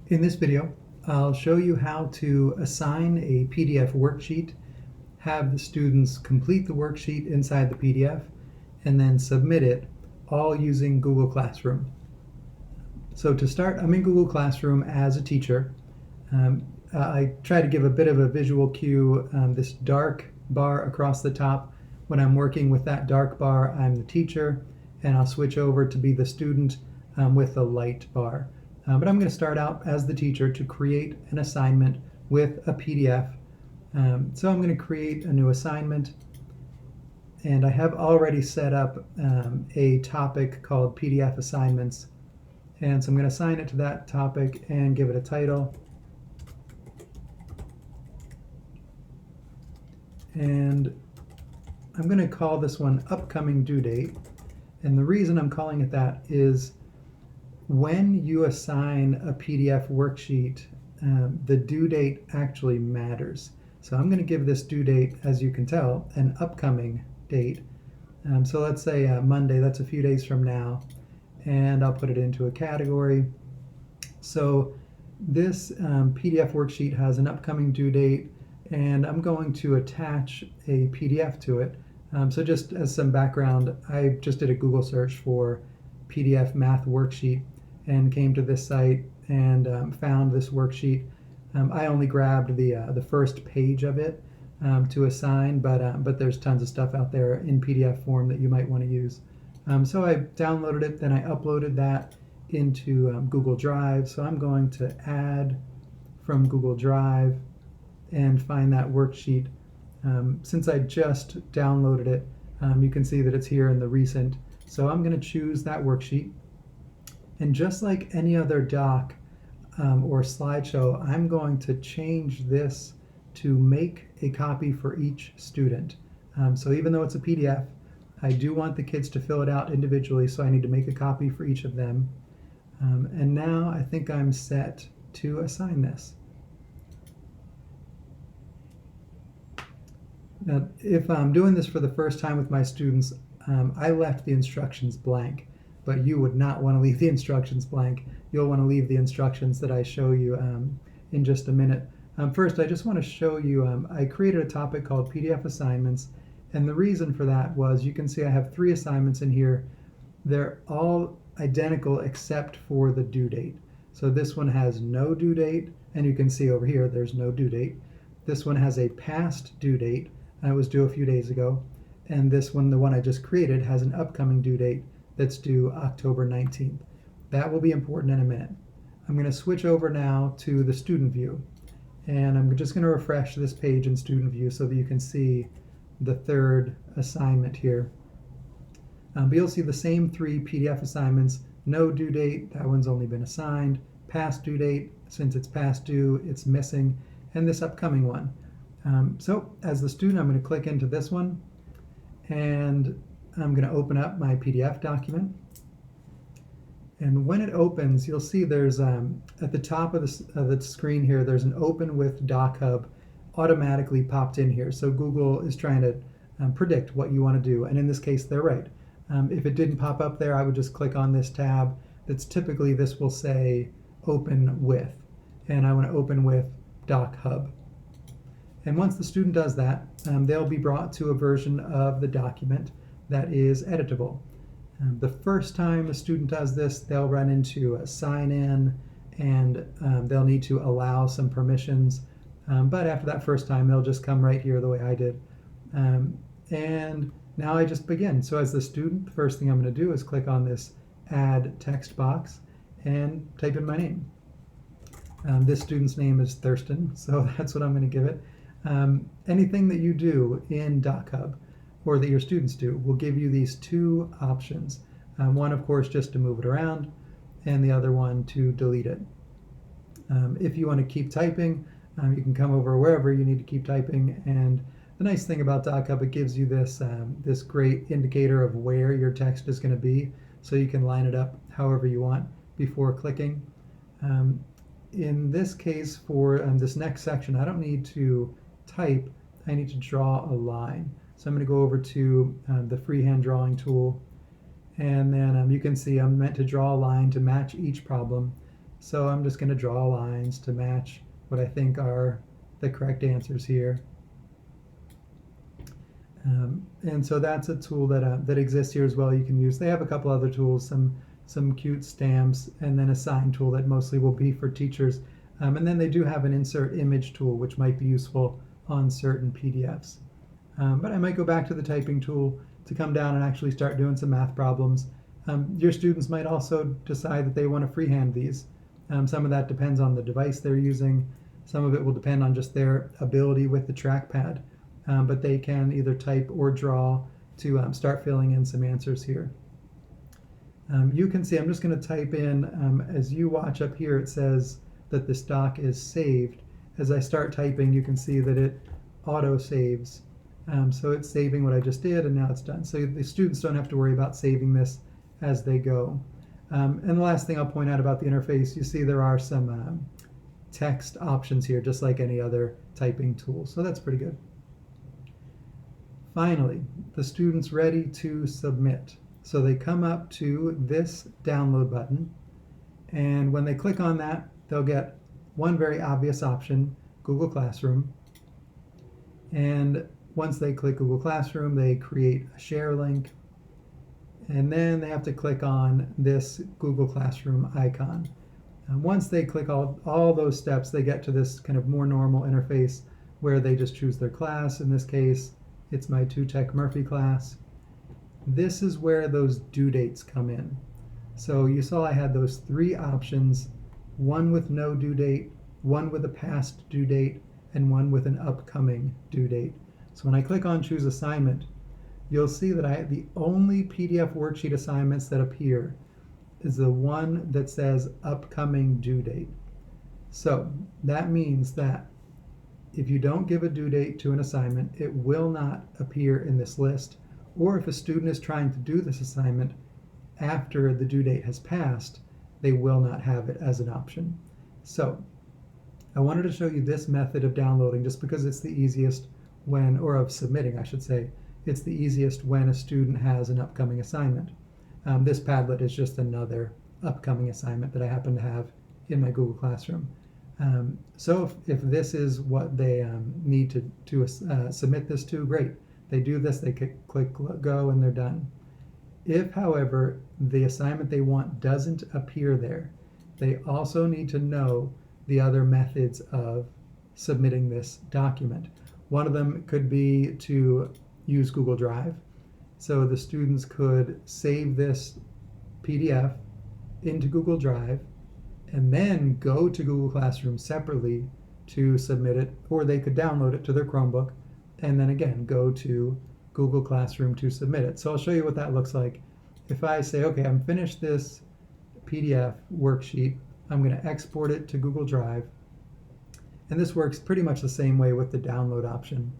In this video, I'll show you how to assign a PDF worksheet, have the students complete the worksheet inside the PDF, and then submit it, all using Google Classroom. So to start, I'm in Google Classroom as a teacher. I try to give a bit of a visual cue. This dark bar across the top, when I'm working with that dark bar, I'm the teacher, and I'll switch over to be the student with the light bar. But I'm going to start out as the teacher to create an assignment with a PDF. So I'm going to create a new assignment, and I have already set up a topic called PDF assignments. And so I'm going to assign it to that topic and give it a title. And I'm going to call this one upcoming due date. And the reason I'm calling it that is when you assign a PDF worksheet, the due date actually matters. So I'm going to give this due date, as you can tell, an upcoming date. So let's say Monday, that's a few days from now, and I'll put it into a category. So this PDF worksheet has an upcoming due date, and I'm going to attach a PDF to it. So just as some background, I just did a Google search for PDF math worksheet and came to this site and found this worksheet. I only grabbed the first page of it to assign, but there's tons of stuff out there in PDF form that you might want to use. So I downloaded it, then I uploaded that into Google Drive. So I'm going to add from Google Drive and find that worksheet. Since I just downloaded it, you can see that it's here in the recent. So I'm going to choose that worksheet. And just like any other doc or slideshow, I'm going to change this to make a copy for each student. So even though it's a PDF, I do want the kids to fill it out individually, so I need to make a copy for each of them. And now I think I'm set to assign this. Now, if I'm doing this for the first time with my students, I left the instructions blank, but you would not want to leave the instructions blank. You'll want to leave the instructions that I show you in just a minute. First, I just want to show you, I created a topic called PDF assignments, and the reason for that was, you can see I have 3 assignments in here. They're all identical except for the due date. So this one has no due date, and you can see over here there's no due date. This one has a past due date. It was due a few days ago. And this one, the one I just created, has an upcoming due date that's due October 19th. That will be important in a minute. I'm going to switch over now to the student view. And I'm just going to refresh this page in student view so that you can see the third assignment here. But you'll see the same 3 PDF assignments. No due date, that one's only been assigned. Past due date, since it's past due, it's missing. And this upcoming one. So as the student, I'm going to click into this one, and I'm going to open up my PDF document. And when it opens, you'll see there's at the top of the screen here, there's an open with DocHub automatically popped in here. So Google is trying to predict what you want to do, and in this case, they're right. If it didn't pop up there, I would just click on this tab. That's typically, this will say open with, and I want to open with DocHub. And once the student does that, they'll be brought to a version of the document that is editable. The first time a student does this, they'll run into a sign in, and they'll need to allow some permissions. But after that first time, they'll just come right here the way I did. And now I just begin. So as the student, the first thing I'm going to do is click on this add text box and type in my name. This student's name is Thurston, so that's what I'm going to give it. Anything that you do in DocHub, or that your students do, will give you these 2 options. One, of course, just to move it around, and the other one to delete it. If you want to keep typing, you can come over wherever you need to keep typing. And the nice thing about DocHub, it gives you this, this great indicator of where your text is going to be, so you can line it up however you want before clicking. In this case, for this next section, I don't need to type, I need to draw a line. So I'm going to go over to the freehand drawing tool, and then you can see I'm meant to draw a line to match each problem. So I'm just going to draw lines to match what I think are the correct answers here. And so that's a tool that exists here as well you can use. They have a couple other tools, some cute stamps, and then a sign tool that mostly will be for teachers. And then they do have an insert image tool, which might be useful on certain PDFs. But I might go back to the typing tool to come down and actually start doing some math problems. Your students might also decide that they want to freehand these. Some of that depends on the device they're using. Some of it will depend on just their ability with the trackpad. But they can either type or draw to start filling in some answers here. You can see I'm just going to type in, as you watch up here, it says that this doc is saved. As I start typing, you can see that it auto saves. So it's saving what I just did, and now it's done. So the students don't have to worry about saving this as they go. And the last thing I'll point out about the interface, you see there are some text options here, just like any other typing tool. So that's pretty good. Finally, the student's ready to submit. So they come up to this download button, and when they click on that, they'll get one very obvious option, Google Classroom. And once they click Google Classroom, they create a share link, and then they have to click on this Google Classroom icon. And once they click all those steps, they get to this kind of more normal interface where they just choose their class. In this case, it's my 2Tech Murphy class. This is where those due dates come in. So you saw I had those three options, one with no due date, one with a past due date, and one with an upcoming due date. So when I click on Choose Assignment, you'll see that the only PDF worksheet assignments that appear is the one that says upcoming due date. So that means that if you don't give a due date to an assignment, it will not appear in this list. Or if a student is trying to do this assignment after the due date has passed, they will not have it as an option. So I wanted to show you this method of downloading just because it's the easiest when, or of submitting, I should say, it's the easiest when a student has an upcoming assignment. This Padlet is just another upcoming assignment that I happen to have in my Google Classroom. So if this is what they need to submit this to, great. They do this, they click go, and they're done. If, however, the assignment they want doesn't appear there, they also need to know the other methods of submitting this document. One of them could be to use Google Drive. So the students could save this PDF into Google Drive and then go to Google Classroom separately to submit it, or they could download it to their Chromebook and then again go to Google Classroom to submit it. So I'll show you what that looks like. If I say, okay, I'm finished this PDF worksheet, I'm going to export it to Google Drive, and this works pretty much the same way with the download option.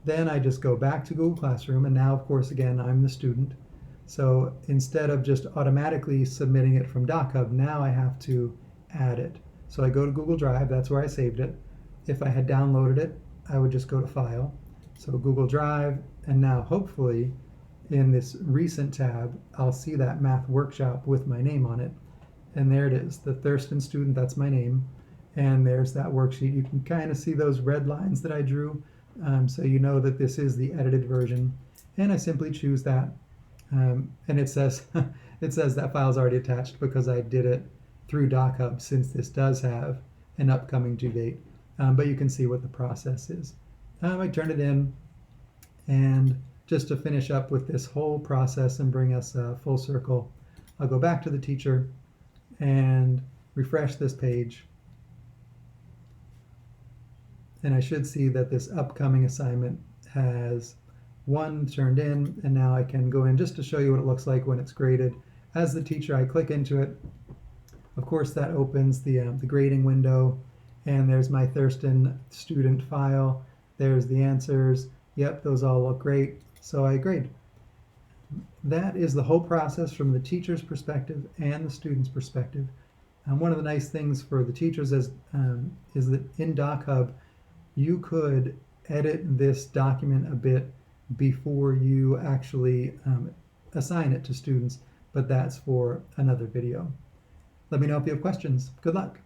Then I just go back to Google Classroom, and now of course again I'm the student. So instead of just automatically submitting it from DocHub, now I have to add it. So I go to Google Drive, that's where I saved it. If I had downloaded it, I would just go to File, so Google Drive, and now hopefully in this Recent tab, I'll see that math workshop with my name on it. And there it is, the Thurston student, that's my name. And there's that worksheet. You can kind of see those red lines that I drew, so you know that this is the edited version. And I simply choose that. And it says that file is already attached because I did it through DocHub, since this does have an upcoming due date. But you can see what the process is. I turn it in, and just to finish up with this whole process and bring us full circle, I'll go back to the teacher and refresh this page. And I should see that this upcoming assignment has one turned in, and now I can go in just to show you what it looks like when it's graded. As the teacher, I click into it. Of course, that opens the grading window, and there's my Thurston student file. There's the answers. Yep, those all look great, so I grade. That is the whole process from the teacher's perspective and the student's perspective. One of the nice things for the teachers is that in DocHub, you could edit this document a bit before you actually assign it to students, but that's for another video. Let me know if you have questions. Good luck.